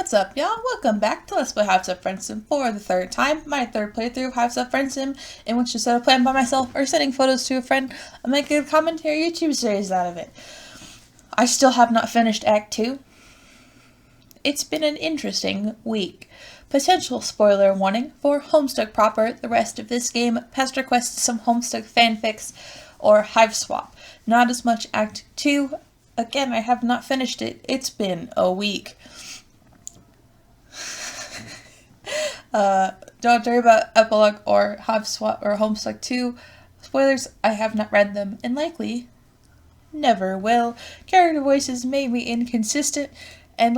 What's up, y'all? Welcome back to Let's Play Hiveswap Friendsim for the third time. My third playthrough of Hiveswap Friendsim, in which instead of playing by myself or sending photos to a friend, I'm making a commentary YouTube series out of it. I still have not finished Act 2. It's been an interesting week. Potential spoiler warning for Homestuck proper, the rest of this game, Pesterquest, some Homestuck fanfics, or Hiveswap. Not as much Act 2. Again, I have not finished it. It's been a week. Don't worry about Epilogue or Hiveswap or Homestuck 2. Spoilers, I have not read them and likely never will. Character voices may be inconsistent, and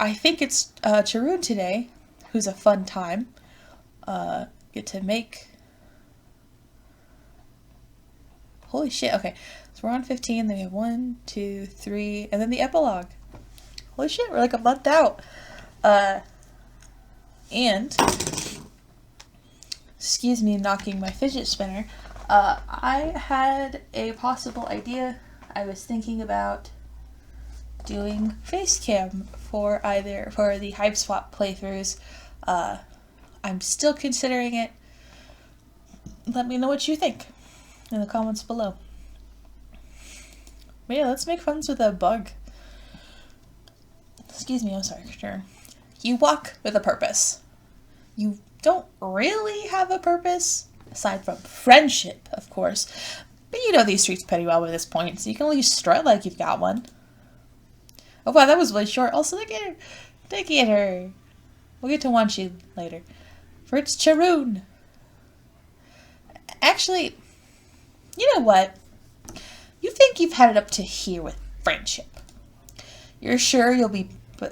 I think it's Charun today, who's a fun time. Get to make... Holy shit, okay. So we're on 15, then we have 1, 2, 3, and then the epilogue. Holy shit, we're like a month out. And, excuse me knocking my fidget spinner, I had a possible idea. I was thinking about doing face cam for the Hiveswap playthroughs. I'm still considering it. Let me know what you think in the comments below. But yeah, let's make friends with a bug. Excuse me, I'm sorry, sure. You walk with a purpose. You don't really have a purpose, aside from friendship, of course. But you know these streets pretty well by this point, so you can at least strut like you've got one. Oh wow, that was really short. Also, look at her. Look at her. We'll get to Wanshi later. For it's Charun. Actually, you know what? You think you've had it up to here with friendship. You're sure you'll be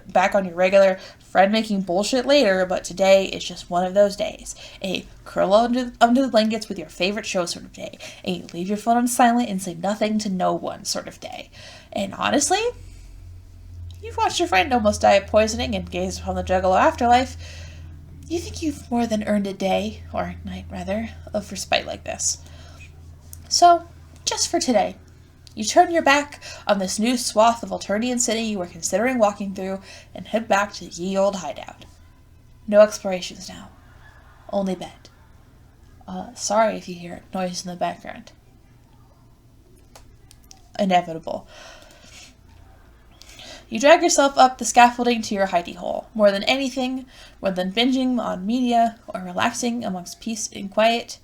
back on your regular friend-making bullshit later, but today is just one of those days. A curl under the blankets with your favorite show sort of day. A you leave your phone on silent and say nothing to no one sort of day. And honestly, you've watched your friend almost die of poisoning and gazed upon the juggalo afterlife. You think you've more than earned a day, or night rather, of respite like this. So, just for today, you turn your back on this new swath of Alternian city you were considering walking through and head back to ye old hideout. No explorations now. Only bed. Sorry if you hear noise in the background. Inevitable. You drag yourself up the scaffolding to your hidey hole. More than anything, more than binging on media or relaxing amongst peace and quiet,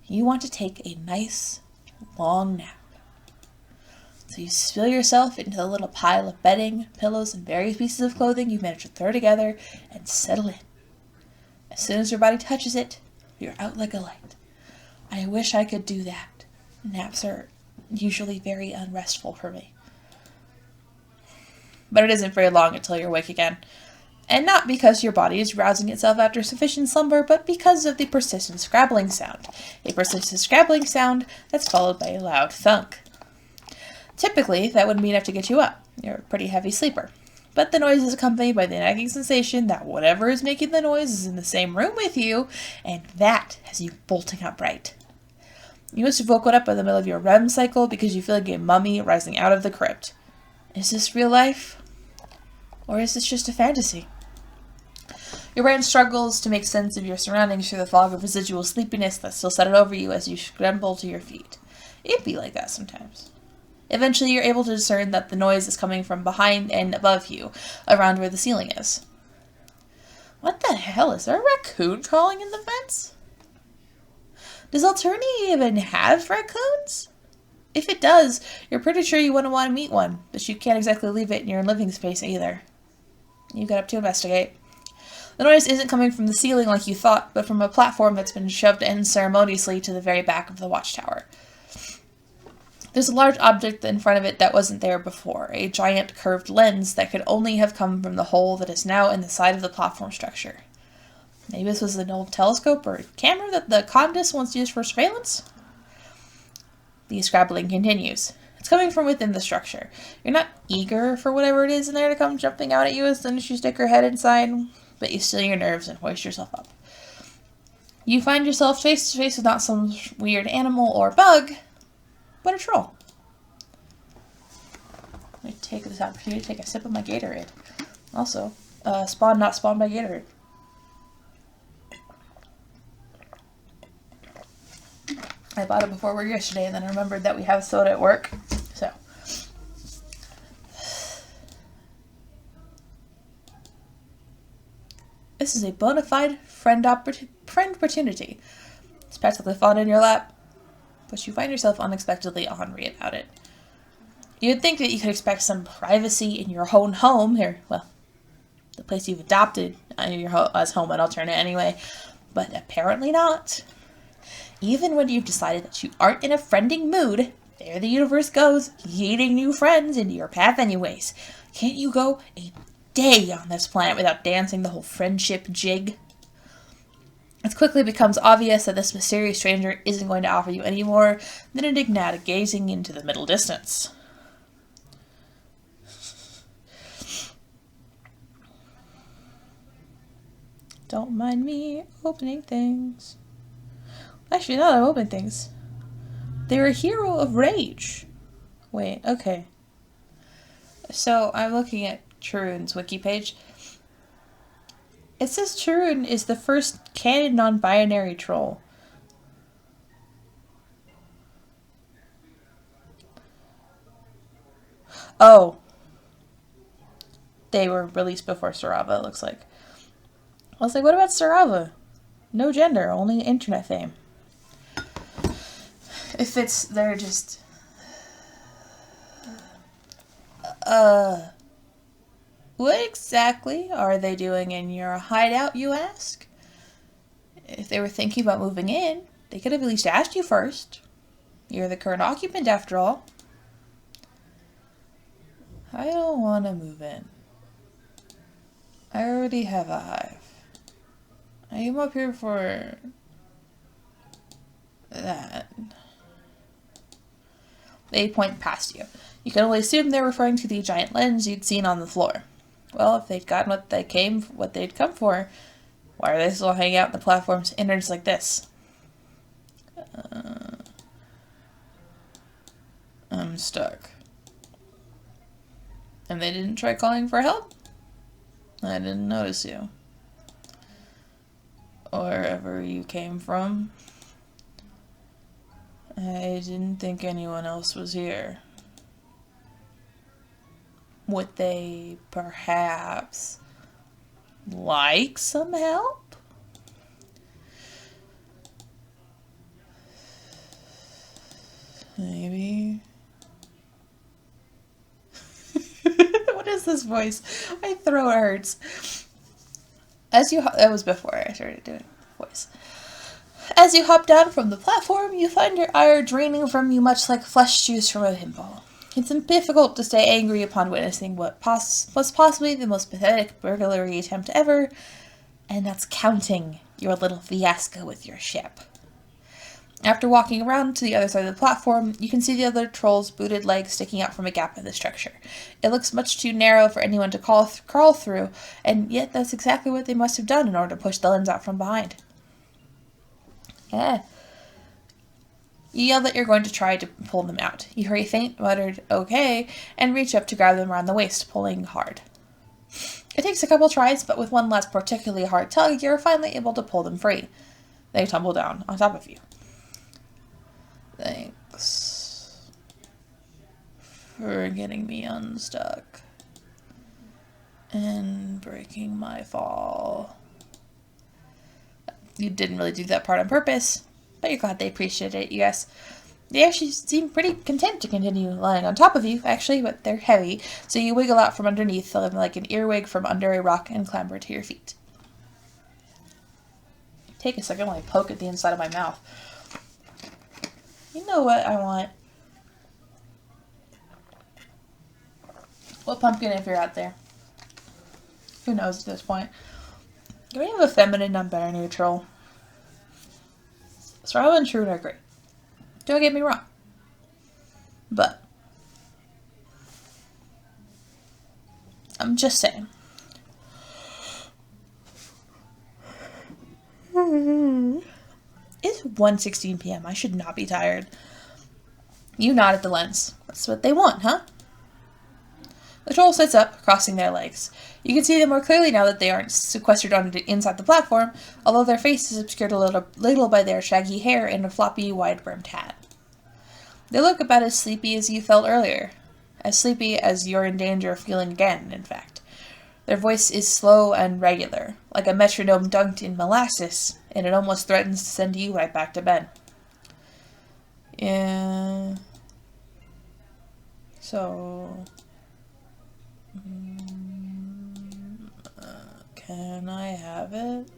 you want to take a nice, long nap. So you spill yourself into the little pile of bedding, pillows, and various pieces of clothing you manage to throw together and settle in. As soon as your body touches it, you're out like a light. I wish I could do that. Naps are usually very unrestful for me. But it isn't very long until you're awake again. And not because your body is rousing itself after sufficient slumber, but because of the persistent scrabbling sound. A persistent scrabbling sound that's followed by a loud thunk. Typically, that wouldn't be enough to get you up. You're a pretty heavy sleeper. But the noise is accompanied by the nagging sensation that whatever is making the noise is in the same room with you, and that has you bolting upright. You must have woken up in the middle of your REM cycle because you feel like a mummy rising out of the crypt. Is this real life? Or is this just a fantasy? Your brain struggles to make sense of your surroundings through the fog of residual sleepiness that still settled over you as you scramble to your feet. It'd be like that sometimes. Eventually, you're able to discern that the noise is coming from behind and above you, around where the ceiling is. What the hell? Is there a raccoon crawling in the fence? Does Alternia even have raccoons? If it does, you're pretty sure you wouldn't want to meet one, but you can't exactly leave it in your living space either. You got up to investigate. The noise isn't coming from the ceiling like you thought, but from a platform that's been shoved unceremoniously to the very back of the watchtower. There's a large object in front of it that wasn't there before, a giant curved lens that could only have come from the hole that is now in the side of the platform structure. Maybe this was an old telescope or camera that the Condis once used for surveillance? The scrabbling continues. It's coming from within the structure. You're not eager for whatever it is in there to come jumping out at you as soon as you stick your head inside, but you still your nerves and hoist yourself up. You find yourself face to face with not some weird animal or bug, but a troll. Let me take this opportunity to take a sip of my Gatorade. Also, Spawn, not spawned by Gatorade. I bought it before work yesterday and then remembered that we have soda at work. So. This is a bona fide friend opportunity. It's practically fallen in your lap, but you find yourself unexpectedly ornery about it. You'd think that you could expect some privacy in your own home, or, well, the place you've adopted as home and alternate anyway, but apparently not. Even when you've decided that you aren't in a friending mood, there the universe goes, yeeting new friends into your path anyways. Can't you go a day on this planet without dancing the whole friendship jig? It quickly becomes obvious that this mysterious stranger isn't going to offer you any more than enigmatic gazing into the middle distance. Don't mind me opening things. Actually, no, I'm opening things. They're a hero of rage. Wait, okay. So, I'm looking at Charun's wiki page. It says Charun is the first canon non-binary troll. Oh. They were released before Sarava, it looks like. I was like, what about Sarava? No gender, only internet fame. If it's, they're just... What exactly are they doing in your hideout, you ask? If they were thinking about moving in, they could have at least asked you first. You're the current occupant, after all. I don't want to move in. I already have a hive. I am up here for that. They point past you. You can only assume they're referring to the giant lens you'd seen on the floor. Well, if they'd gotten what they'd come for, why are they still hanging out in the platform's innards like this? I'm stuck. And they didn't try calling for help? I didn't notice you. Wherever you came from. I didn't think anyone else was here. Would they perhaps like some help? Maybe. What is this voice? My throat hurts. That was before I started doing voice. As you hop down from the platform, you find your ire draining from you much like flesh juice from a pinball. It's difficult to stay angry upon witnessing what was possibly the most pathetic burglary attempt ever, and that's counting your little fiasco with your ship. After walking around to the other side of the platform, you can see the other troll's booted legs sticking out from a gap in the structure. It looks much too narrow for anyone to crawl through, and yet that's exactly what they must have done in order to push the lens out from behind. Yeah. You yell that you're going to try to pull them out. You hear a faint, muttered, okay, and reach up to grab them around the waist, pulling hard. It takes a couple tries, but with one last particularly hard tug, you're finally able to pull them free. They tumble down on top of you. Thanks for getting me unstuck and breaking my fall. You didn't really do that part on purpose, but you're glad they appreciated it, yes. They actually seem pretty content to continue lying on top of you, actually, but they're heavy, so you wiggle out from underneath them like an earwig from under a rock and clamber to your feet. Take a second while I poke at the inside of my mouth. You know what I want? What pumpkin if you're out there? Who knows at this point? Do we have a feminine non-binary troll? Sarava and Charun are great. Don't get me wrong. But I'm just saying. It's 1:16 p.m. I should not be tired. You nod at the lens. That's what they want, huh? The troll sits up, crossing their legs. You can see them more clearly now that they aren't sequestered inside the platform, although their face is obscured a little by their shaggy hair and a floppy, wide-brimmed hat. They look about as sleepy as you felt earlier. As sleepy as you're in danger of feeling again, in fact. Their voice is slow and regular, like a metronome dunked in molasses, and it almost threatens to send you right back to bed. Yeah. So... can I have it?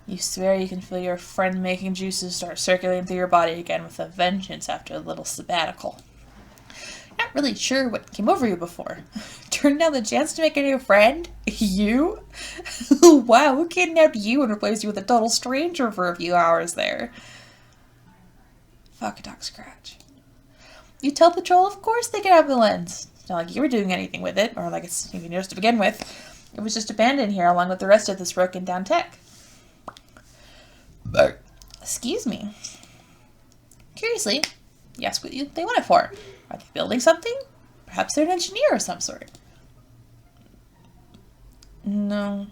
You swear you can feel your friend-making juices start circulating through your body again with a vengeance after a little sabbatical. Not really sure what came over you before. Turned down the chance to make a new friend? You? Wow, who kidnapped you and replaced you with a total stranger for a few hours there? Fuck, Doc Scratch. You tell the troll, of course they can have the lens. It's not like you were doing anything with it, or like it's even yours to begin with. It was just abandoned here along with the rest of this broken down tech. Excuse me. Curiously, you ask what they want it for. Are they building something? Perhaps they're an engineer of some sort. No.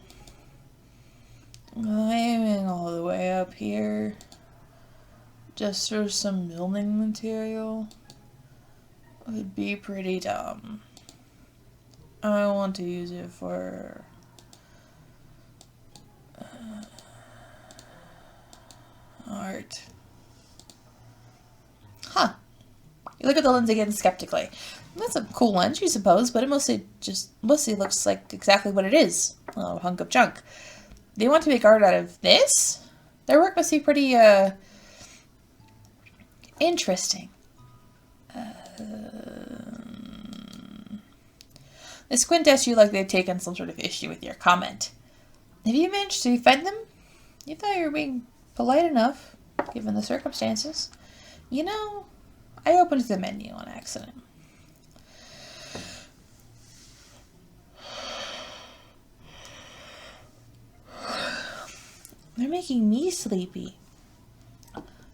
Climbing all the way up here just for some building material would be pretty dumb. I want to use it for art. Huh. You look at the lens again skeptically. That's a cool lens, you suppose, but it mostly looks like exactly what it is. A hunk of junk. They want to make art out of this? Their work must be pretty, interesting. They squint at you like they've taken some sort of issue with your comment. Have you managed to defend them? You thought you were being polite enough, given the circumstances. You know, I opened the menu on accident. They're making me sleepy.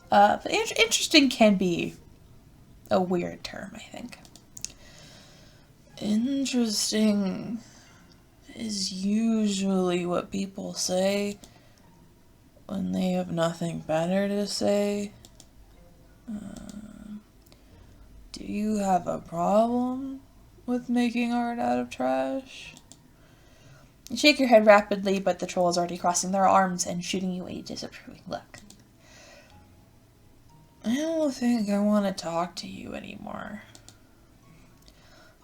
But interesting can be a weird term, I think. Interesting is usually what people say when they have nothing better to say. Do you have a problem with making art out of trash? You shake your head rapidly, but the troll is already crossing their arms and shooting you a disapproving look. I don't think I want to talk to you anymore.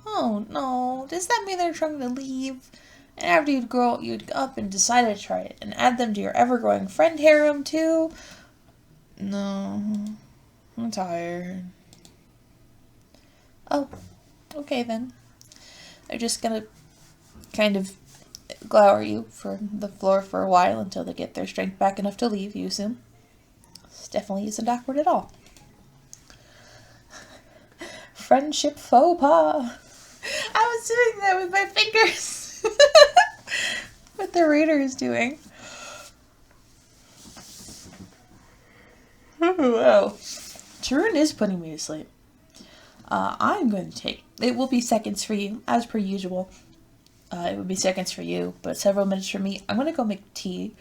Oh no, does that mean they're trying to leave? And after you'd up and decide to try it and add them to your ever-growing friend harem too? No, I'm tired. Oh, okay then. They're just gonna kind of glower you from the floor for a while until they get their strength back enough to leave, you assume. This definitely isn't awkward at all. Friendship faux pas. I was doing that with my fingers. What the reader is doing. Oh, wow. Charun is putting me to sleep. I'm going to take... It will be seconds for you, as per usual. It would be seconds for you, but several minutes for me. I'm going to go make tea,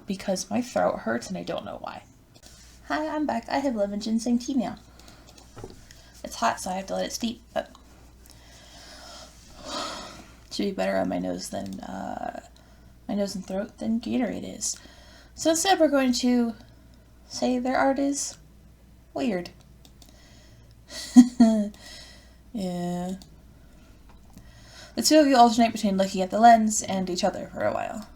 because my throat hurts and I don't know why. Hi, I'm back. I have lemon ginseng tea now. It's hot, so I have to let it steep, but... should be better on my nose than, my nose and throat than Gatorade is. So instead we're going to say their art is weird. Yeah. The two of you alternate between looking at the lens and each other for a while.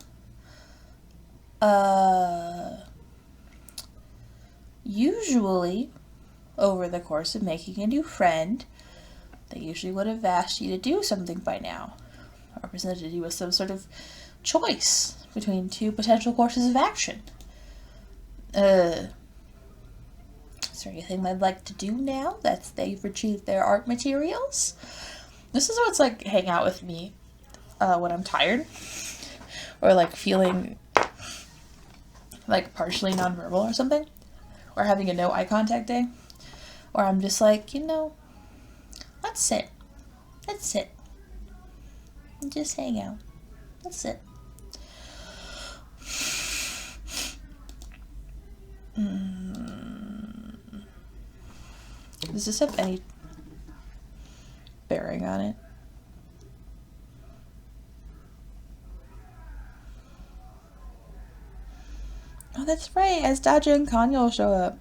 Usually, over the course of making a new friend, they usually would have asked you to do something by now, or presented you with some sort of choice between two potential courses of action. Is there anything they'd like to do now that they've retrieved their art materials? This is what it's like hang out with me when I'm tired, or like feeling like partially nonverbal or something, or having a no eye contact day, or I'm just like, you know, let's sit. Let's sit. And just hang out. Let's sit. Does this have any bearing on it? Oh, that's right. As Dodger and Kanye will show up.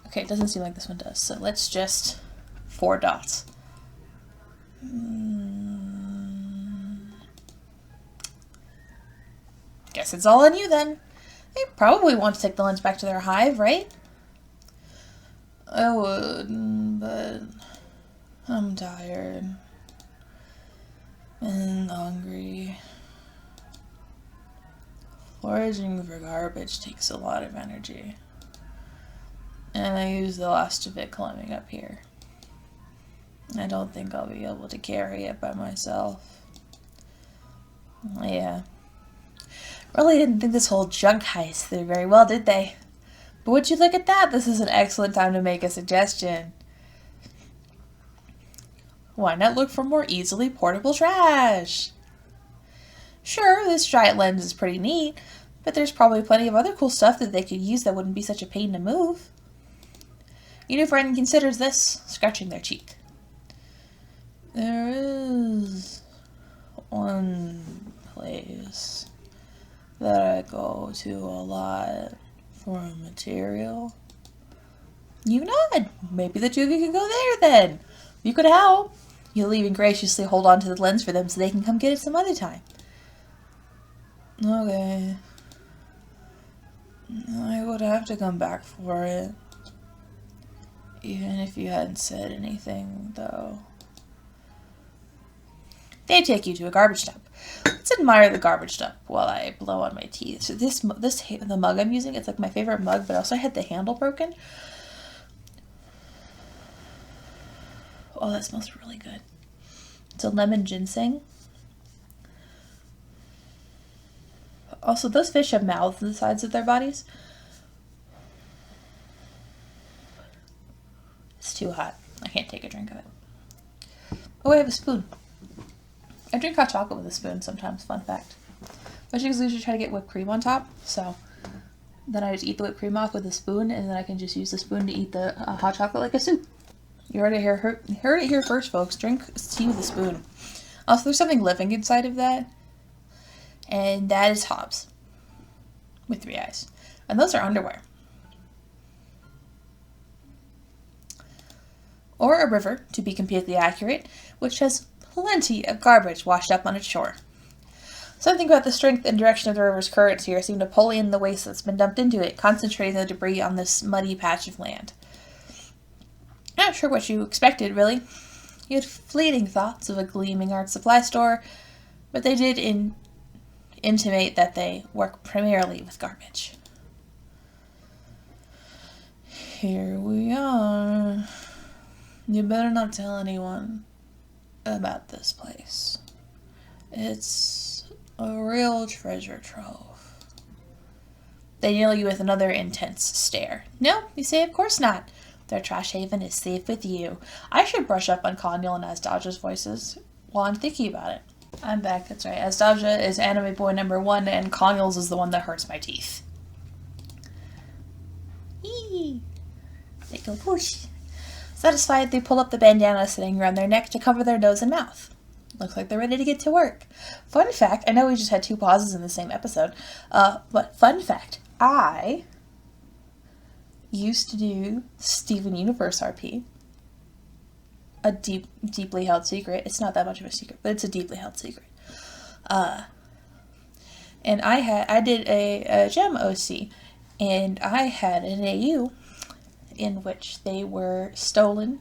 Okay, it doesn't seem like this one does. So let's just 4 dots. Guess it's all on you then. They probably want to take the lens back to their hive, right? I would, but I'm tired and hungry. Foraging for garbage takes a lot of energy. And I use the last of it climbing up here. I don't think I'll be able to carry it by myself. Yeah. Really didn't think this whole junk heist through very well, did they? But would you look at that? This is an excellent time to make a suggestion. Why not look for more easily portable trash? Sure, this giant lens is pretty neat, but there's probably plenty of other cool stuff that they could use that wouldn't be such a pain to move. Your new friend considers this, scratching their cheek. There is one place that I go to a lot for material. You nod. Maybe the two of you can go there then. You could help. You'll even graciously hold on to the lens for them so they can come get it some other time. Okay. I would have to come back for it. Even if you hadn't said anything, though. They take you to a garbage dump. Let's admire the garbage dump while I blow on my teeth. So the mug I'm using, it's like my favorite mug, but also I had the handle broken. Oh, that smells really good. It's a lemon ginseng. Also, those fish have mouths on the sides of their bodies. It's too hot. I can't take a drink of it. Oh, I have a spoon. I drink hot chocolate with a spoon sometimes, fun fact. I usually try to get whipped cream on top, so then I just eat the whipped cream off with a spoon, and then I can just use the spoon to eat the hot chocolate like a soup. You heard it here first, folks. Drink tea with a spoon. Also, there's something living inside of that, and that is Hobbs with 3 eyes. And those are underwear. Or a river, to be completely accurate, which has plenty of garbage washed up on its shore. Something about the strength and direction of the river's currents here seem to pull in the waste that's been dumped into it, concentrating the debris on this muddy patch of land. Not sure what you expected, really. You had fleeting thoughts of a gleaming art supply store, but they did intimate that they work primarily with garbage. Here we are. You better not tell anyone about this place. It's a real treasure trove. They nail you with another intense stare. No, you say, of course not. Their trash haven is safe with you. I should brush up on Kanye and Asdaja's voices while I'm thinking about it. I'm back, that's right. Asdaja is anime boy number 1, and Kanye's is the one that hurts my teeth. Eee! They go whoosh. Satisfied, they pull up the bandana sitting around their neck to cover their nose and mouth. Looks like they're ready to get to work. Fun fact, I know we just had 2 pauses in the same episode, but fun fact, I used to do Steven Universe RP. A deeply held secret. It's not that much of a secret, but it's a deeply held secret. And I did a gem OC, and I had an AU in which they were stolen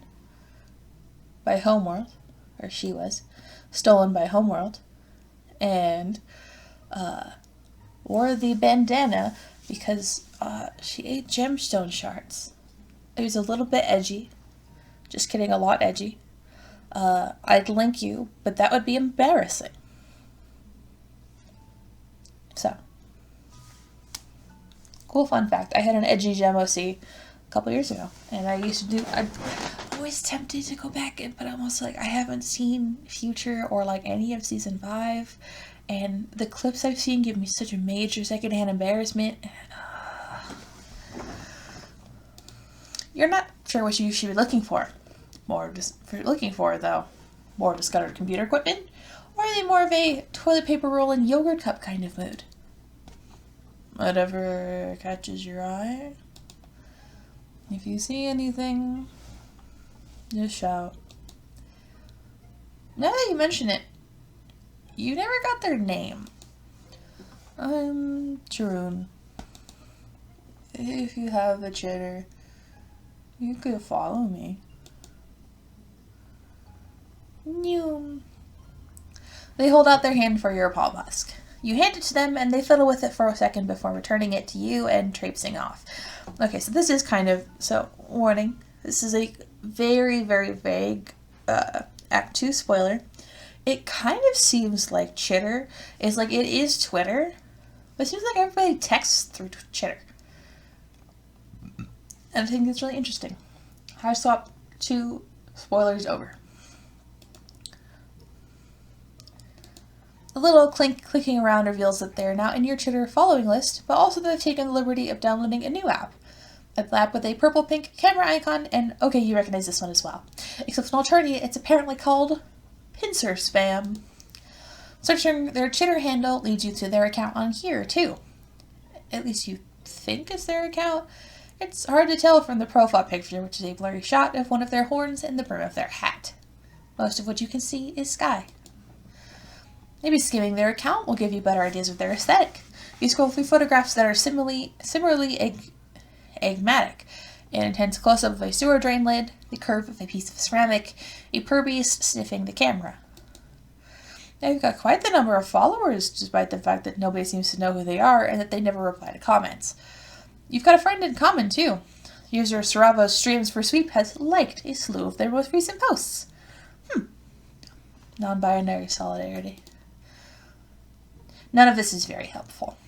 by Homeworld, or she was stolen by Homeworld, and wore the bandana because she ate gemstone shards. It was a little bit edgy. Just kidding, a lot edgy. I'd link you, but that would be embarrassing. So, cool fun fact. I had an edgy gem OC couple years ago. And I used to do, I'm always tempted to go back, but I'm also like, I haven't seen Future or like any of season 5. And the clips I've seen give me such a major secondhand embarrassment. You're not sure what you should be looking for. If you're looking for, though, more discarded computer equipment? Or are they more of a toilet paper roll and yogurt cup kind of mood? Whatever catches your eye. If you see anything, just shout. Now that you mention it, you never got their name. I'm Charun. If you have the chitter, you could follow me. Noom. They hold out their hand for your palm husk. You hand it to them, and they fiddle with it for a second before returning it to you and traipsing off. Okay, so this is kind of, warning, this is a very, very vague Act 2 spoiler. It kind of seems like chitter is like, it is Twitter, but it seems like everybody texts through chitter. And I think it's really interesting. Hiveswap 2 spoilers over. A little clicking around reveals that they're now in your Chitter following list, but also that they've taken the liberty of downloading a new app. An app with a purple-pink camera icon, and okay, you recognize this one as well. Except in alternate, it's apparently called Pincer Spam. Searching their Chitter handle leads you to their account on here, too. At least you think it's their account. It's hard to tell from the profile picture, which is a blurry shot of one of their horns and the brim of their hat. Most of what you can see is sky. Maybe skimming their account will give you better ideas of their aesthetic. You scroll through photographs that are similarly enigmatic. An intense close-up of a sewer drain lid, the curve of a piece of ceramic, a purbeast sniffing the camera. They've got quite the number of followers, despite the fact that nobody seems to know who they are and that they never reply to comments. You've got a friend in common, too. User Saravo's Streams for Sweep has liked a slew of their most recent posts. Non-binary solidarity. None of this is very helpful.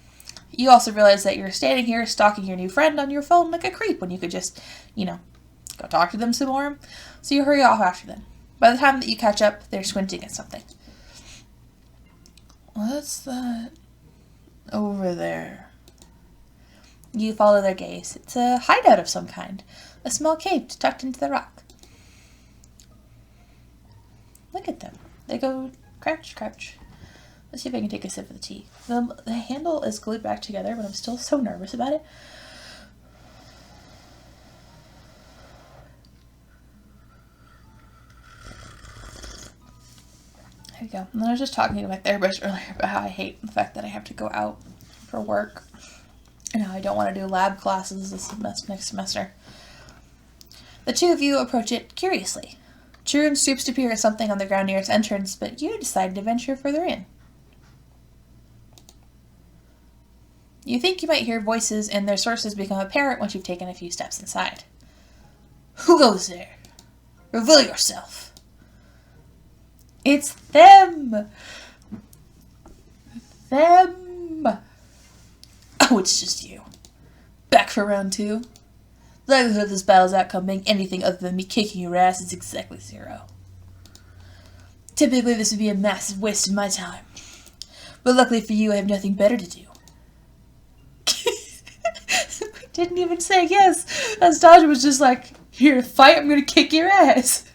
You also realize that you're standing here stalking your new friend on your phone like a creep when you could just, go talk to them some more. So you hurry off after them. By the time that you catch up, they're squinting at something. What's that over there? You follow their gaze. It's a hideout of some kind. A small cave tucked into the rock. Look at them. They go crouch, crouch. Let's see if I can take a sip of the tea. The handle is glued back together, but I'm still so nervous about it. There we go. And then I was just talking to my therapist earlier about how I hate the fact that I have to go out for work. And how I don't want to do lab classes next semester. The two of you approach it curiously. Charun stoops to peer at something on the ground near its entrance, but you decide to venture further in. You think you might hear voices, and their sources become apparent once you've taken a few steps inside. Who goes there? Reveal yourself. It's them! Them! Oh, it's just you. Back for round 2. The likelihood of this battle's outcome being anything other than me kicking your ass is exactly 0. Typically, this would be a massive waste of my time. But luckily for you, I have nothing better to do. Didn't even say yes. Anastasia was just like, here, fight, I'm gonna kick your ass.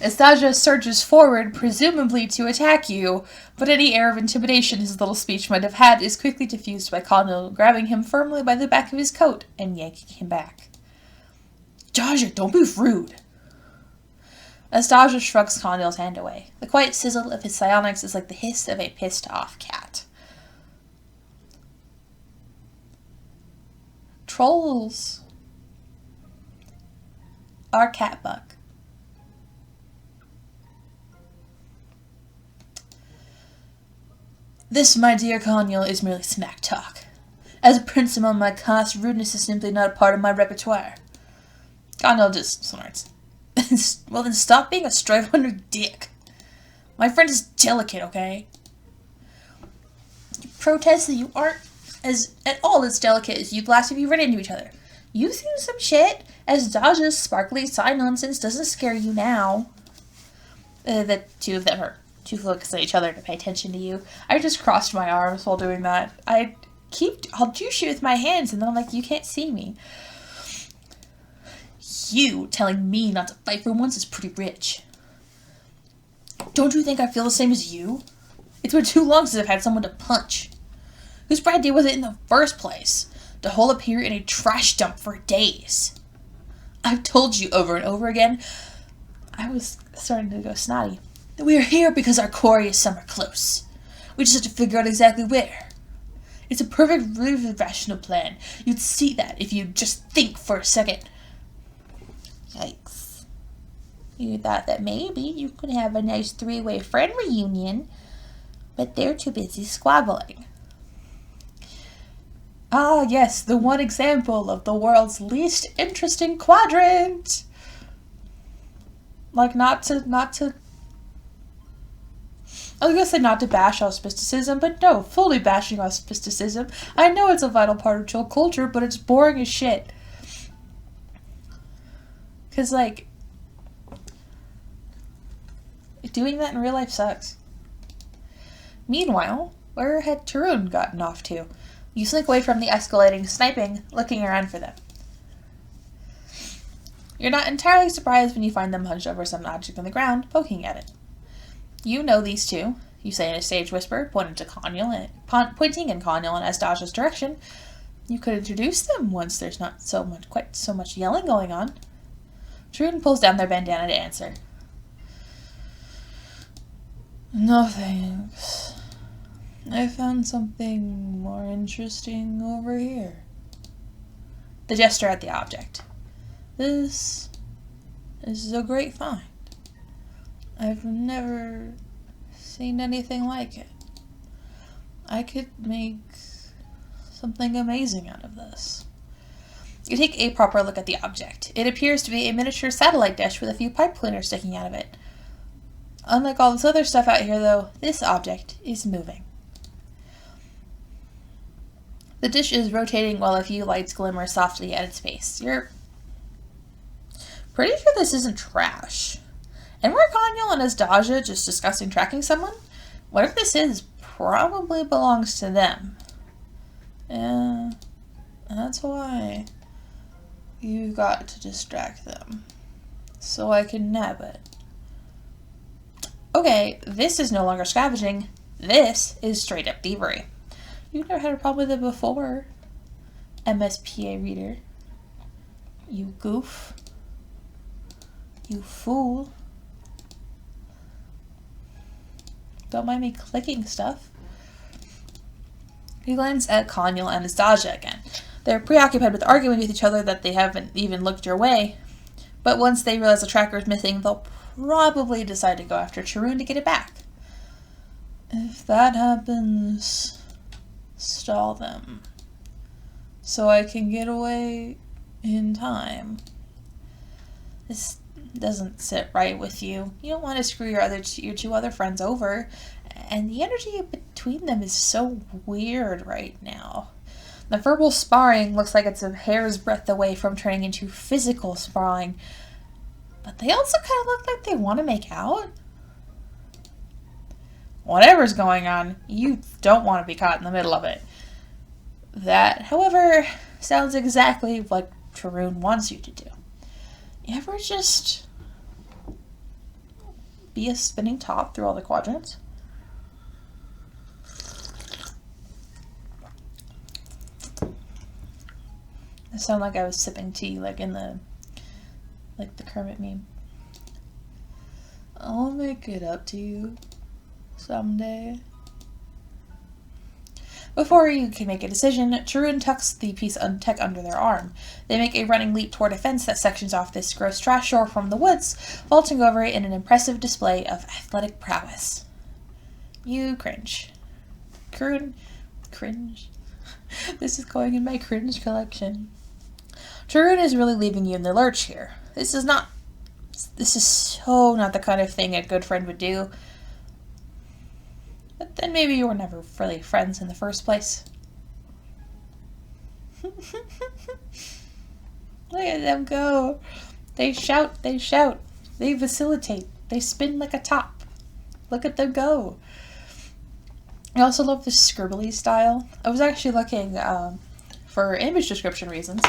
Anastasia surges forward, presumably to attack you, but any air of intimidation his little speech might have had is quickly diffused by Connell grabbing him firmly by the back of his coat and yanking him back. Jaja, don't be rude. Anastasia shrugs Connell's hand away. The quiet sizzle of his psionics is like the hiss of a pissed-off cat. Trolls are catbuck. This, my dear Connell, is merely smack talk. As a prince among my caste, rudeness is simply not a part of my repertoire. Connell just snorts. Well then stop being a straight-wonder dick. My friend is delicate, okay? You protest that you aren't at all as delicate as you'd last if you ran into each other. You've seen some shit, as Dodge's sparkly side nonsense doesn't scare you now. The two of them are too focused on each other to pay attention to you. I just crossed my arms while doing that. I'll do shit with my hands, and then I'm like, you can't see me. You telling me not to fight for once is pretty rich. Don't you think I feel the same as you? It's been too long since I've had someone to punch. Whose bright idea was it in the first place? To hole up here in a trash dump for days. I've told you over and over again. I was starting to go snotty. We are here because our quarry is somewhere close. We just have to figure out exactly where. It's a perfect, really rational plan. You'd see that if you just think for a second. Yikes. You thought that maybe you could have a nice three-way friend reunion, but they're too busy squabbling. Ah, yes, the one example of the world's least interesting quadrant. Like, not to I was gonna say not to bash auspisticism, but no, fully bashing auspisticism. I know it's a vital part of chill culture, but it's boring as shit. Cause, like, doing that in real life sucks. Meanwhile, where had Charun gotten off to? You slink away from the escalating sniping, looking around for them. You're not entirely surprised when you find them hunched over some object on the ground, poking at it. You know these two, you say in a stage whisper, pointing in Conyal and Astasha's direction. You could introduce them once there's not quite so much yelling going on. Charun pulls down their bandana to answer. No thanks. I found something more interesting over here. The gesture at the object. This is a great find. I've never seen anything like it. I could make something amazing out of this. You take a proper look at the object. It appears to be a miniature satellite dish with a few pipe cleaners sticking out of it. Unlike all this other stuff out here, though, this object is moving. The dish is rotating while a few lights glimmer softly at its base. You're pretty sure this isn't trash. And were Conyal and Astasha just discussing tracking someone? Whatever this is probably belongs to them. Yeah, that's why you got to distract them. So I can nab it. Okay, this is no longer scavenging. This is straight up thievery. You've never had a problem with it before, MSPA reader. You goof. You fool. Don't mind me clicking stuff. He glanced at Conyal and Astasha again. They're preoccupied with arguing with each other that they haven't even looked your way. But once they realize the tracker is missing, they'll probably decide to go after Charun to get it back. If that happens, stall them. So I can get away in time. This doesn't sit right with you. You don't want to screw your two other friends over. And the energy between them is so weird right now. The verbal sparring looks like it's a hair's breadth away from turning into physical sparring. But they also kind of look like they want to make out. Whatever's going on, you don't want to be caught in the middle of it. That, however, sounds exactly like Charun wants you to do. You ever just be a spinning top through all the quadrants? It sounded like I was sipping tea, like the Kermit meme. I'll make it up to you someday. Before you can make a decision, Charun tucks the piece of tech under their arm. They make a running leap toward a fence that sections off this gross trash shore from the woods, vaulting over it in an impressive display of athletic prowess. You cringe. Charun, cringe. This is going in my cringe collection. Charun is really leaving you in the lurch here. This is so not the kind of thing a good friend would do. But then maybe you were never really friends in the first place. Look at them go. They shout, they shout. They facilitate. They spin like a top. Look at them go. I also love the scribbly style. I was actually looking, for image description reasons.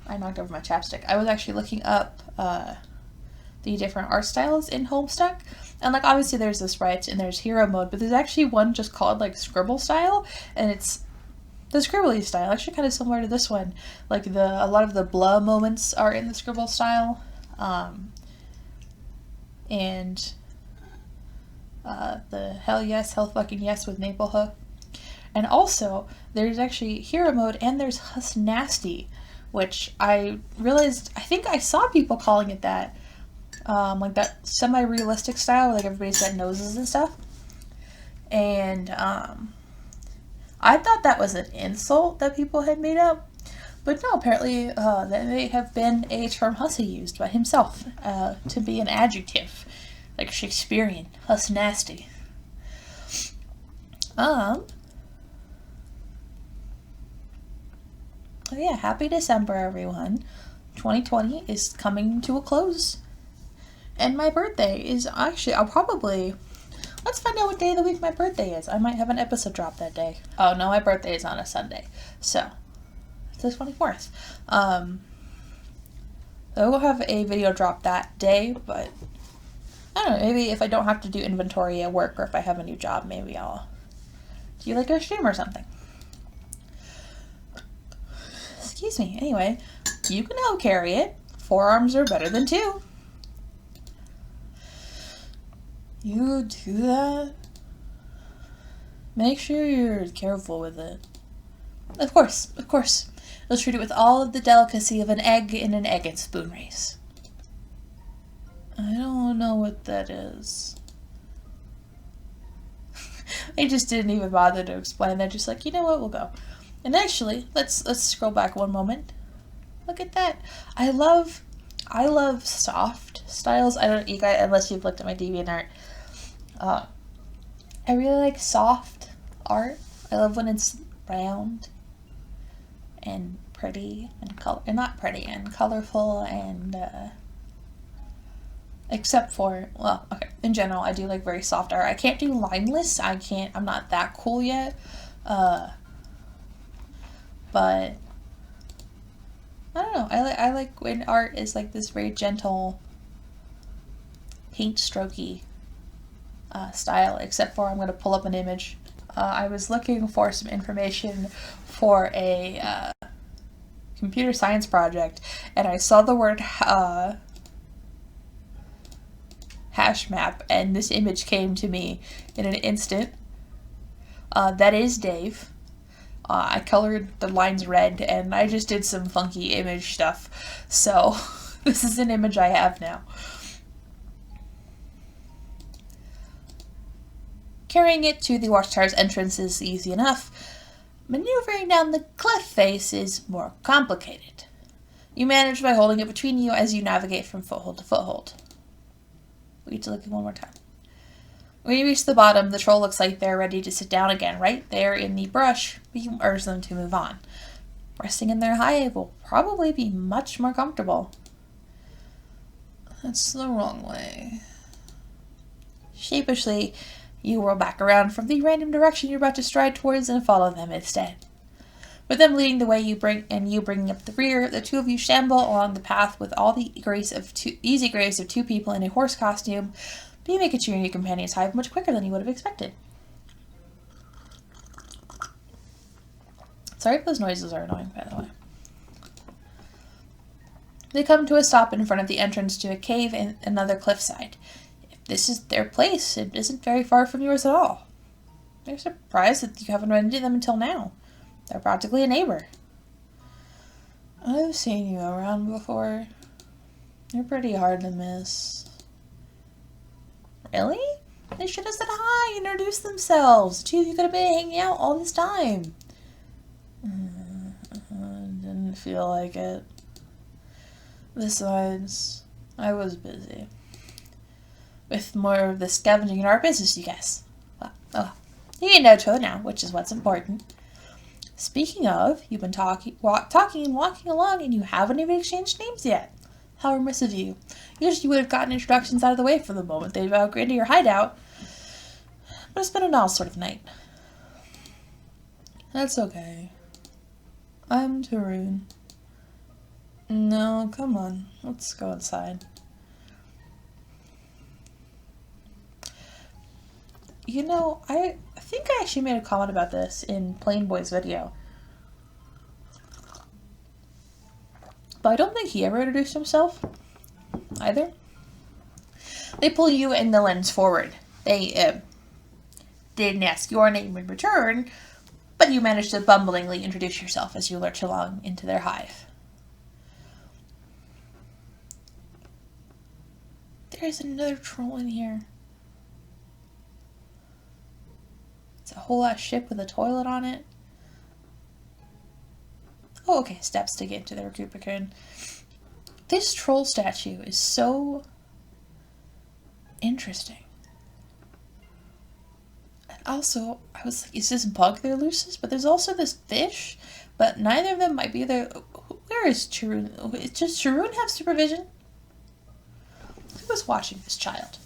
I knocked over my chapstick. I was actually looking up the different art styles in Homestuck. And like obviously there's this right and there's hero mode, but there's actually one just called like scribble style, and it's the scribbly style, actually kind of similar to this one. Like a lot of the blah moments are in the scribble style. And the hell yes, hell fucking yes with Maple Hook. And also, there's actually hero mode and there's Huss Nasty, which I realized, I think I saw people calling it that. Like that semi-realistic style where like everybody's got noses and stuff. And I thought that was an insult that people had made up. But no, apparently that may have been a term Hussey used by himself to be an adjective. Like Shakespearean. Huss Nasty. Oh yeah, happy December, everyone. 2020 is coming to a close. And my birthday is actually, let's find out what day of the week my birthday is. I might have an episode drop that day. Oh no, my birthday is on a Sunday. So, it's the 24th. I will have a video drop that day, but I don't know, maybe if I don't have to do inventory at work or if I have a new job, maybe I'll do like a stream or something. Excuse me. Anyway, you can help carry it. 4 arms are better than 2. You do that? Make sure you're careful with it. Of course, of course. You'll treat it with all of the delicacy of an egg in an egg and spoon race. I don't know what that is. They just didn't even bother to explain. They're just like, you know what, we'll go. And actually, let's scroll back one moment. Look at that. I love soft styles. I don't, you guys, unless you've looked at my DeviantArt. I really like soft art. I love when it's round and pretty and not pretty and colorful and except for, well, okay, in general, I do like very soft art. I can't do lineless. I'm not that cool yet. But I don't know. I like when art is like this very gentle, paint strokey style. Except for I'm going to pull up an image. I was looking for some information for a computer science project, and I saw the word hash map, and this image came to me in an instant. That is Dave. I colored the lines red, and I just did some funky image stuff. So, this is an image I have now. Carrying it to the watchtower's entrance is easy enough. Maneuvering down the cliff face is more complicated. You manage by holding it between you as you navigate from foothold to foothold. We need to look at one more time. When you reach the bottom, the troll looks like they're ready to sit down again. Right there in the brush, but you urge them to move on. Resting in their hive will probably be much more comfortable. That's the wrong way. Sheepishly, you whirl back around from the random direction you're about to stride towards and follow them instead. With them leading the way, you bringing up the rear, the two of you shamble along the path with all the easy grace of 2 people in a horse costume. But you make it to your new companion's hive much quicker than you would have expected. Sorry if those noises are annoying, by the way. They come to a stop in front of the entrance to a cave in another cliffside. If this is their place, it isn't very far from yours at all. They're surprised that you haven't run into them until now. They're practically a neighbor. I've seen you around before. You're pretty hard to miss. Really? They should have said hi, introduced themselves. Two of you could have been hanging out all this time. Didn't feel like it. Besides, I was busy. With more of the scavenging in our business, you guess. Well, you get to know each other now, which is what's important. Speaking of, you've been talking and walking along, and you haven't even exchanged names yet. How remiss of you. Usually you would have gotten introductions out of the way from the moment they've outgraded your hideout. But it's been an odd sort of night. That's okay. I'm Charun. No, come on. Let's go inside. You know, I think I actually made a comment about this in Plain Boy's video. But I don't think he ever introduced himself either. They pull you and the lens forward. They didn't ask your name in return, but you managed to bumblingly introduce yourself as you lurch along into their hive. There's another troll in here. It's a whole ass ship with a toilet on it. Oh, okay, steps to get into the recruit cocoon. This troll statue is so interesting. And also, I was like, is this bug they're looses? But there's also this fish, but neither of them might be there. Where is Charun? Does Charun have supervision? Who was watching this child?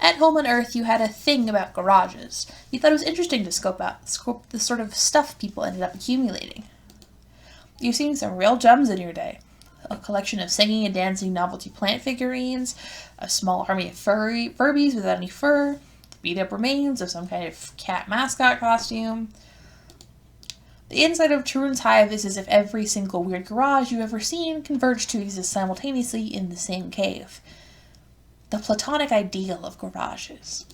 At home on Earth, you had a thing about garages. You thought it was interesting to scope the sort of stuff people ended up accumulating. You've seen some real gems in your day. A collection of singing and dancing novelty plant figurines, a small army of Furbies without any fur, beat-up remains of some kind of cat mascot costume. The inside of Charun's hive is as if every single weird garage you've ever seen converged to exist simultaneously in the same cave. The platonic ideal of garages.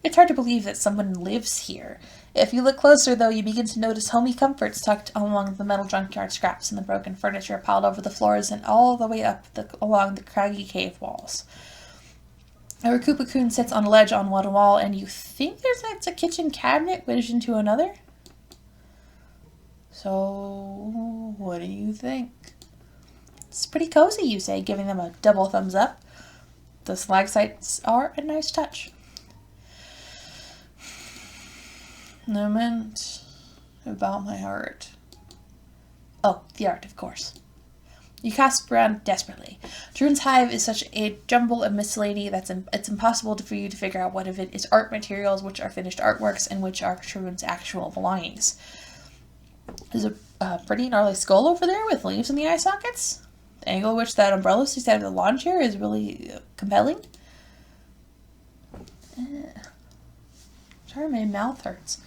It's hard to believe that someone lives here. If you look closer, though, you begin to notice homey comforts tucked along the metal junkyard scraps and the broken furniture piled over the floors and all the way up along the craggy cave walls. A recruit cocoon sits on a ledge on one wall, and you think it's a kitchen cabinet wedged into another? So, what do you think? It's pretty cozy, you say, giving them a double thumbs up. The stalactites are a nice touch. I meant about my art. Oh, the art, of course. You cast around desperately. Charun's hive is such a jumble of miscellany that it's impossible for you to figure out what of it is art materials, which are finished artworks, and which are Charun's actual belongings. There's a pretty gnarly skull over there with leaves in the eye sockets. The angle at which that umbrella sticks out of the lawn chair is really compelling. Sorry, my mouth hurts.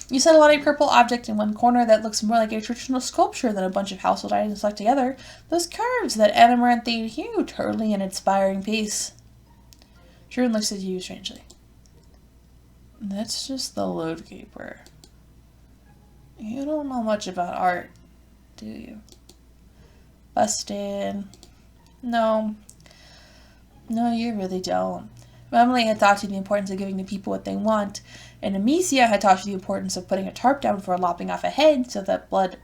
You settle on a purple object in one corner that looks more like a traditional sculpture than a bunch of household items stuck together. Those curves, that amaranthine hue, totally an inspiring piece. Charun looks at you strangely. That's just the load keeper. You don't know much about art, do you? Busted. No, you really don't. Emily had taught you the importance of giving the people what they want, and Amicia had taught you the importance of putting a tarp down before lopping off a head so that blood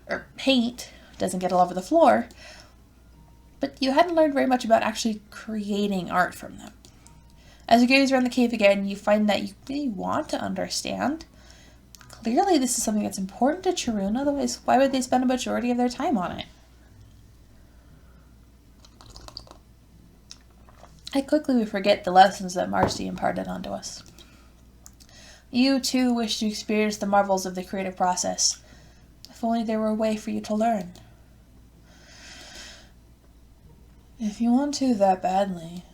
or paint doesn't get all over the floor. But you hadn't learned very much about actually creating art from them. As you gaze around the cave again, you find that you really want to understand. Clearly this is something that's important to Charun, otherwise why would they spend a majority of their time on it? I quickly would forget the lessons that Marcy imparted onto us. You, too, wish to experience the marvels of the creative process. If only there were a way for you to learn. If you want to that badly,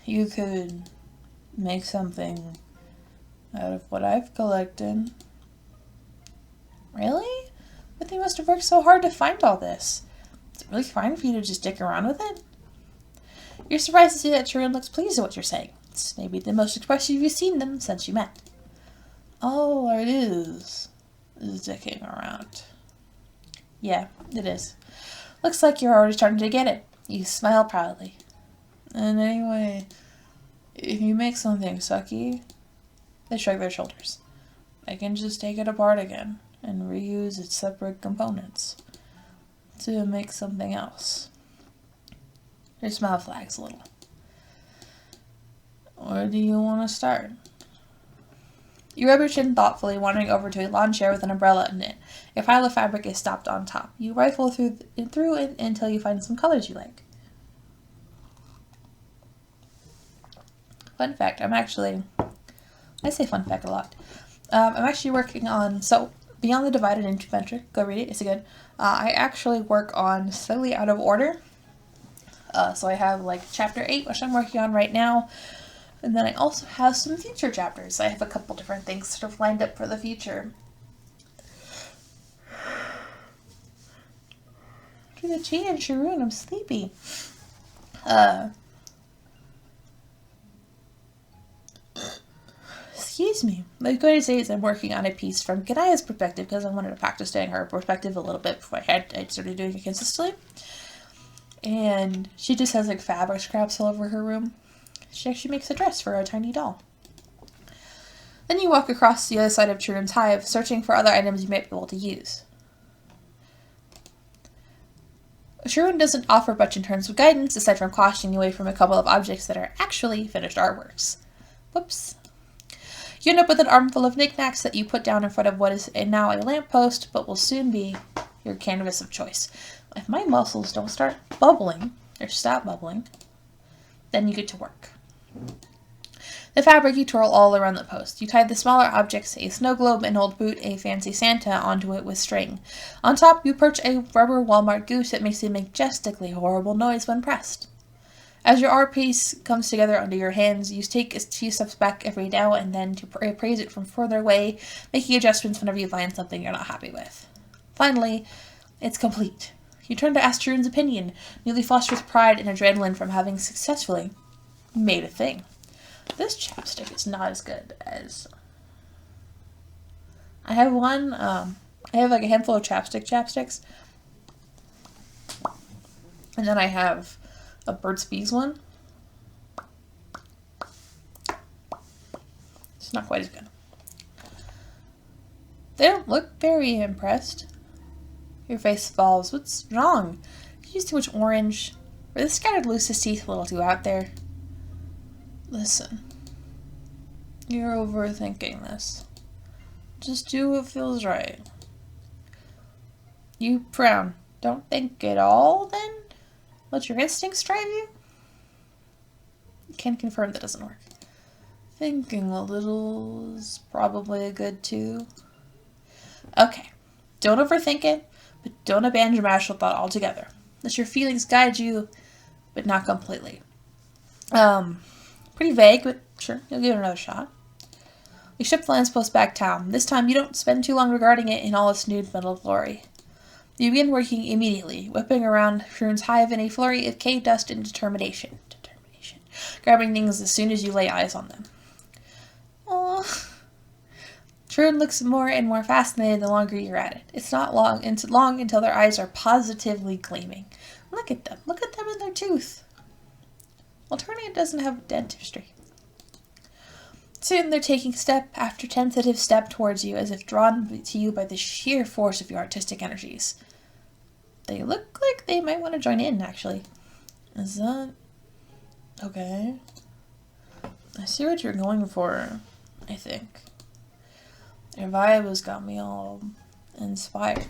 you could make something out of what I've collected. Really? But they must have worked so hard to find all this. Is it really fine for you to just dick around with it? You're surprised to see that Charun looks pleased at what you're saying. It's maybe the most expressive you've seen them since you met. All it is dicking around. Yeah, it is. Looks like you're already starting to get it. You smile proudly. And anyway, if you make something sucky, they shrug their shoulders. I can just take it apart again and reuse its separate components to make something else. Your smile flags a little. Where do you want to start? You rub your chin thoughtfully, wandering over to a lawn chair with an umbrella in it. A pile of fabric is stopped on top. You rifle through it until you find some colors you like. Fun fact, I say fun fact a lot. I'm actually working on, so Beyond the Divided Adventure, go read it, it's good. I actually work on slightly out of order. So I have like chapter 8, which I'm working on right now. And then I also have some future chapters. I have a couple different things sort of lined up for the future. To the tea and Charun, I'm sleepy. Excuse me. What I'm going to say is I'm working on a piece from Ganaya's perspective because I wanted to practice doing her perspective a little bit before I started doing it consistently. And she just has like fabric scraps all over her room. She actually makes a dress for a tiny doll. Then you walk across the other side of Charun's hive, searching for other items you might be able to use. Charun doesn't offer much in terms of guidance, aside from cautioning you away from a couple of objects that are actually finished artworks. Whoops. You end up with an armful of knickknacks that you put down in front of what is now a lamppost, but will soon be your canvas of choice. If my muscles don't start bubbling, or stop bubbling, then you get to work. The fabric you twirl all around the post. You tie the smaller objects, a snow globe, an old boot, a fancy Santa, onto it with string. On top, you perch a rubber Walmart goose that makes a majestically horrible noise when pressed. As your art piece comes together under your hands, you take a few steps back every now and then to appraise it from further away, making adjustments whenever you find something you're not happy with. Finally, it's complete. You turn to ask Charun's opinion, newly flushed with pride and adrenaline from having successfully made a thing. This chapstick is not as good as... I have one, I have like a handful of chapsticks. And then I have a Burt's Bees one. It's not quite as good. They don't look very impressed. Your face falls. What's wrong? Did you use too much orange? Or the scattered Lucis teeth a little too out there? Listen. You're overthinking this. Just do what feels right. You frown. Don't think at all, then? Let your instincts drive you? You can confirm that doesn't work. Thinking a little is probably a good too. Okay. Don't overthink it, but don't abandon your rational thought altogether. Let your feelings guide you, but not completely. Pretty vague, but sure, you'll give it another shot. You ship the lance post back town. This time you don't spend too long regarding it in all its nude metal glory. You begin working immediately, whipping around Charun's hive in a flurry of cave dust and determination. Grabbing things as soon as you lay eyes on them. Aww. Charun looks more and more fascinated the longer you're at it. It's not long until their eyes are positively gleaming. Look at them. Look at them in their tooth. Alternia doesn't have dentistry. Soon they're taking step after tentative step towards you as if drawn to you by the sheer force of your artistic energies. They look like they might want to join in, actually. Is that... okay. I see what you're going for, I think. Your vibe has got me all inspired.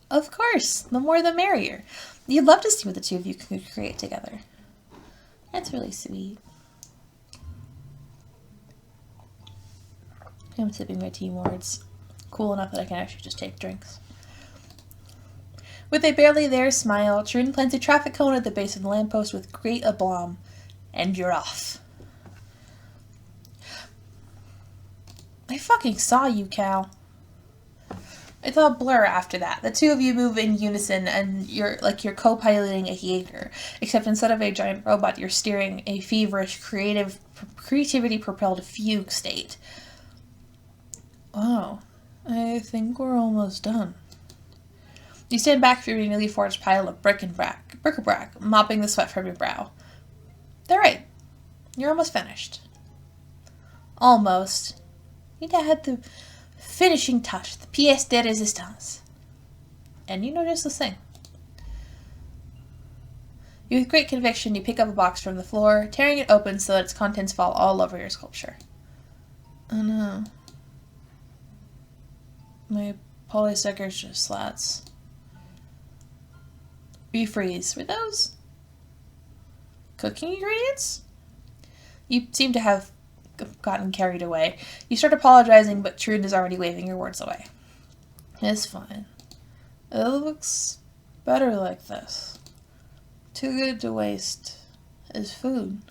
Of course, the more the merrier. You'd love to see what the two of you could create together. That's really sweet. I'm sipping my tea more. It's cool enough that I can actually just take drinks. With a barely there smile, Charun plants a traffic cone at the base of the lamppost with great aplomb. And you're off. I fucking saw you, Cal. It's all blur after that. The two of you move in unison and you're co-piloting a Jaeger. Except instead of a giant robot, you're steering a feverish, creativity-propelled fugue state. Wow, I think we're almost done. You stand back through a newly forged pile of bric-a-brac, mopping the sweat from your brow. They're right. You're almost finished. Almost. You need to add the finishing touch, the pièce de résistance. And you know just the thing. With great conviction, you pick up a box from the floor, tearing it open so that its contents fall all over your sculpture. Oh no. My polystickers just slats. Refreeze. Were those cooking ingredients? You seem to have gotten carried away. You start apologizing, but Charun is already waving your words away. It's fine. It looks better like this. Too good to waste as food.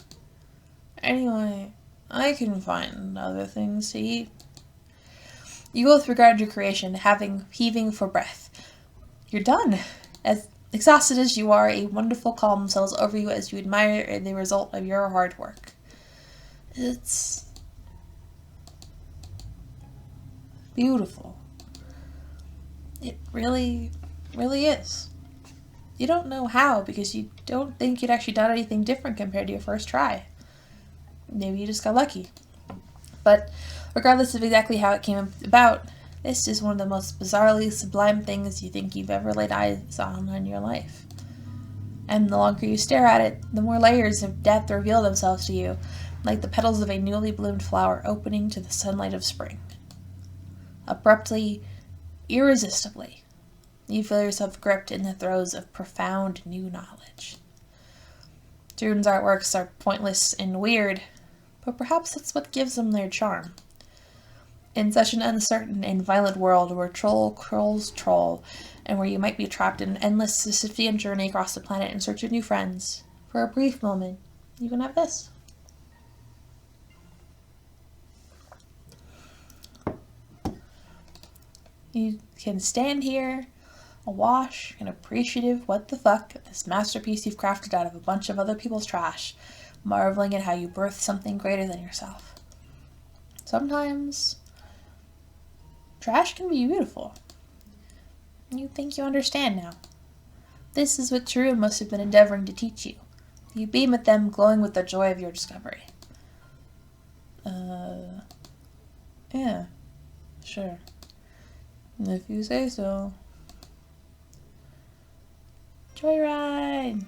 Anyway, I can find other things to eat. You both regard your creation, heaving for breath. You're done. As exhausted as you are, a wonderful calm settles over you as you admire the result of your hard work. It's beautiful. It really, really is. You don't know how because you don't think you'd actually done anything different compared to your first try. Maybe you just got lucky. But regardless of exactly how it came about, this is one of the most bizarrely sublime things you think you've ever laid eyes on in your life. And the longer you stare at it, the more layers of depth reveal themselves to you, like the petals of a newly bloomed flower opening to the sunlight of spring. Abruptly, irresistibly, you feel yourself gripped in the throes of profound new knowledge. Charun's artworks are pointless and weird, but perhaps that's what gives them their charm. In such an uncertain and violent world where troll trolls troll, and where you might be trapped in an endless Sisyphean journey across the planet in search of new friends, for a brief moment, you can have this. You can stand here, awash and appreciative what the fuck this masterpiece you've crafted out of a bunch of other people's trash, marveling at how you birthed something greater than yourself. Sometimes trash can be beautiful. You think you understand now. This is what Charun must have been endeavoring to teach you. You beam at them, glowing with the joy of your discovery. Yeah, sure. If you say so. Joyride!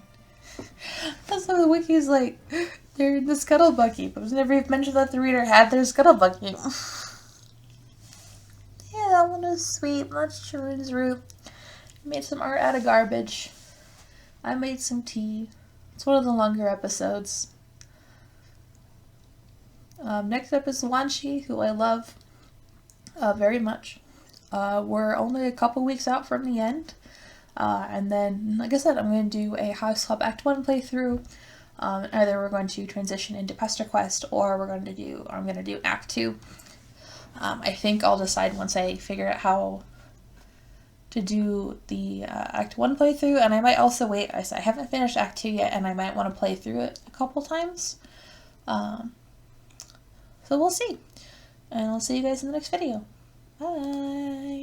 That's how the wiki's like, they're in the scuttlebucky, but it was never even mentioned that the reader had their scuttlebucky. Yeah, that one is sweet. That's Charun's root. Made some art out of garbage. I made some tea. It's one of the longer episodes. Next up is Wanshi, who I love very much. We're only a couple weeks out from the end. And then, like I said, I'm going to do a Hiveswap Act 1 playthrough. Either we're going to transition into Pesterquest, or I'm going to do Act 2. I think I'll decide once I figure out how to do the Act 1 playthrough, and I might also wait. I haven't finished Act 2 yet, and I might want to play through it a couple times. So we'll see. And I'll see you guys in the next video. Bye!